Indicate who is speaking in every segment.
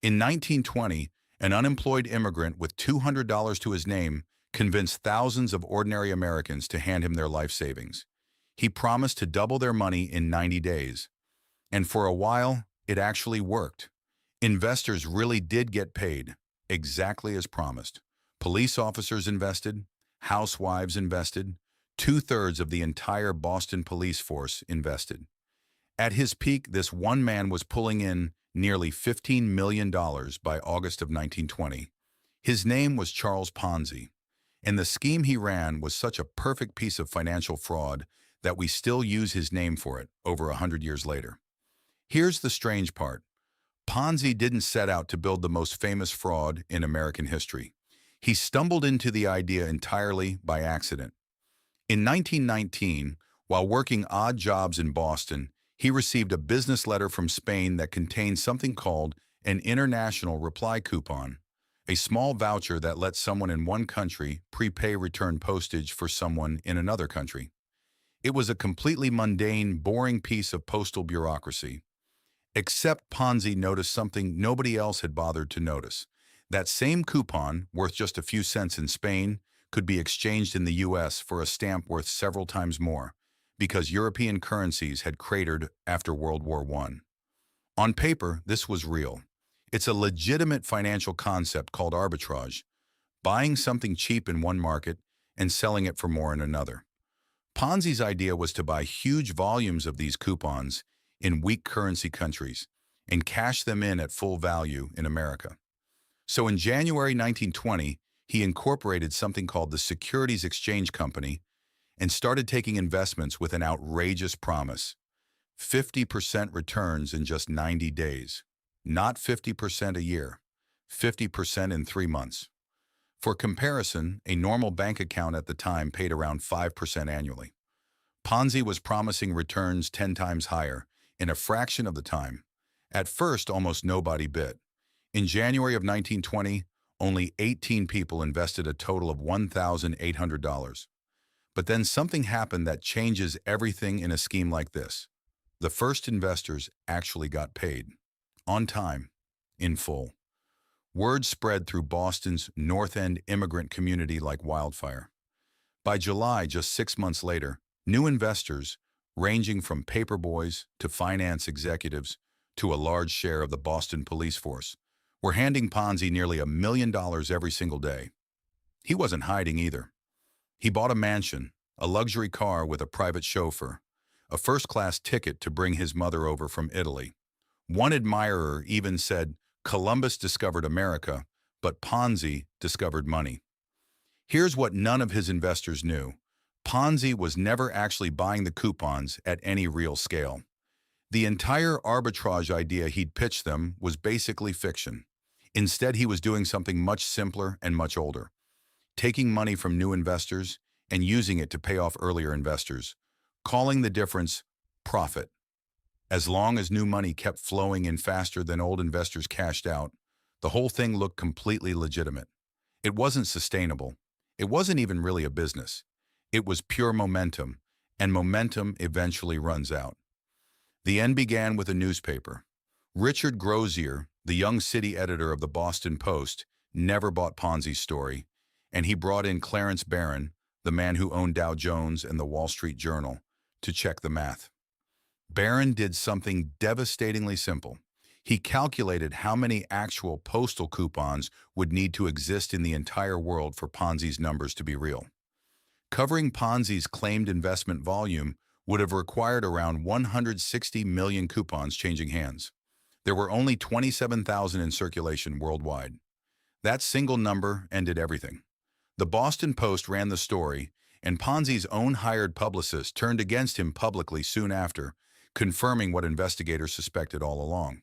Speaker 1: In 1920, an unemployed immigrant with $200 to his name convinced thousands of ordinary Americans to hand him their life savings. He promised to double their money in 90 days. And for a while, it actually worked. Investors really did get paid, exactly as promised. Police officers invested, housewives invested, two-thirds of the entire Boston police force invested. At his peak, this one man was pulling in nearly $15 million by August of 1920. His name was Charles Ponzi, and the scheme he ran was such a perfect piece of financial fraud that we still use his name for it over 100 years later. Here's the strange part. Ponzi didn't set out to build the most famous fraud in American history. He stumbled into the idea entirely by accident. In 1919, while working odd jobs in Boston, he received a business letter from Spain that contained something called an international reply coupon, a small voucher that lets someone in one country prepay return postage for someone in another country. It was a completely mundane, boring piece of postal bureaucracy. Except Ponzi noticed something nobody else had bothered to notice. That same coupon, worth just a few cents in Spain, could be exchanged in the US for a stamp worth several times more, because European currencies had cratered after World War I. On paper, this was real. It's a legitimate financial concept called arbitrage, buying something cheap in one market and selling it for more in another. Ponzi's idea was to buy huge volumes of these coupons in weak currency countries and cash them in at full value in America. So in January 1920, he incorporated something called the Securities Exchange Company and started taking investments with an outrageous promise: 50% returns in just 90 days. Not 50% a year, 50% in 3 months. For comparison, a normal bank account at the time paid around 5% annually. Ponzi was promising returns 10 times higher in a fraction of the time. At first, almost nobody bid. In January of 1920, only 18 people invested a total of $1,800. But then something happened that changes everything in a scheme like this. The first investors actually got paid. On time. In full. Word spread through Boston's North End immigrant community like wildfire. By July, just 6 months later, new investors, ranging from paperboys to finance executives to a large share of the Boston police force, were handing Ponzi nearly $1 million every single day. He wasn't hiding either. He bought a mansion, a luxury car with a private chauffeur, a first-class ticket to bring his mother over from Italy. One admirer even said, "Columbus discovered America, but Ponzi discovered money." Here's what none of his investors knew. Ponzi was never actually buying the coupons at any real scale. The entire arbitrage idea he'd pitched them was basically fiction. Instead, he was doing something much simpler and much older, taking money from new investors and using it to pay off earlier investors, calling the difference profit. As long as new money kept flowing in faster than old investors cashed out, the whole thing looked completely legitimate. It wasn't sustainable. It wasn't even really a business. It was pure momentum, and momentum eventually runs out. The end began with a newspaper. Richard Grozier, the young city editor of the Boston Post, never bought Ponzi's story, and he brought in Clarence Barron, the man who owned Dow Jones and the Wall Street Journal, to check the math. Barron did something devastatingly simple. He calculated how many actual postal coupons would need to exist in the entire world for Ponzi's numbers to be real. Covering Ponzi's claimed investment volume would have required around 160 million coupons changing hands. There were only 27,000 in circulation worldwide. That single number ended everything. The Boston Post ran the story, and Ponzi's own hired publicist turned against him publicly soon after, confirming what investigators suspected all along.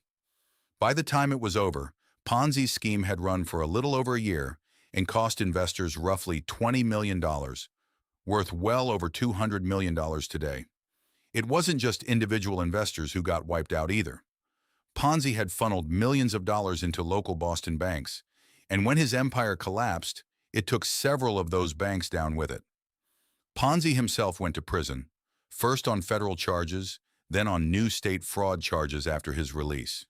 Speaker 1: By the time it was over, Ponzi's scheme had run for a little over a year and cost investors roughly $20 million, worth well over $200 million today. It wasn't just individual investors who got wiped out either. Ponzi had funneled millions of dollars into local Boston banks, and when his empire collapsed, it took several of those banks down with it. Ponzi himself went to prison, first on federal charges, then on new state fraud charges after his release.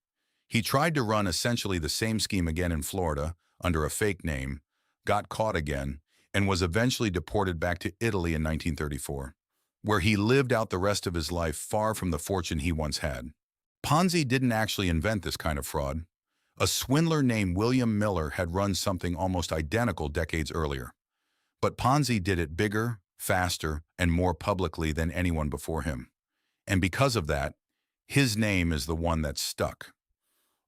Speaker 1: He tried to run essentially the same scheme again in Florida under a fake name, got caught again, and was eventually deported back to Italy in 1934, where he lived out the rest of his life far from the fortune he once had. Ponzi didn't actually invent this kind of fraud. A swindler named William Miller had run something almost identical decades earlier. But Ponzi did it bigger, faster, and more publicly than anyone before him. And because of that, his name is the one that's stuck.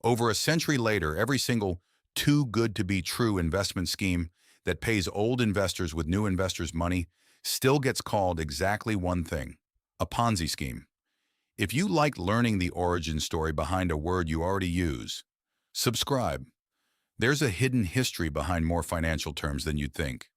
Speaker 1: Over a century later, every single too-good-to-be-true investment scheme that pays old investors with new investors' money still gets called exactly one thing: a Ponzi scheme. If you like learning the origin story behind a word you already use, subscribe. There's a hidden history behind more financial terms than you'd think.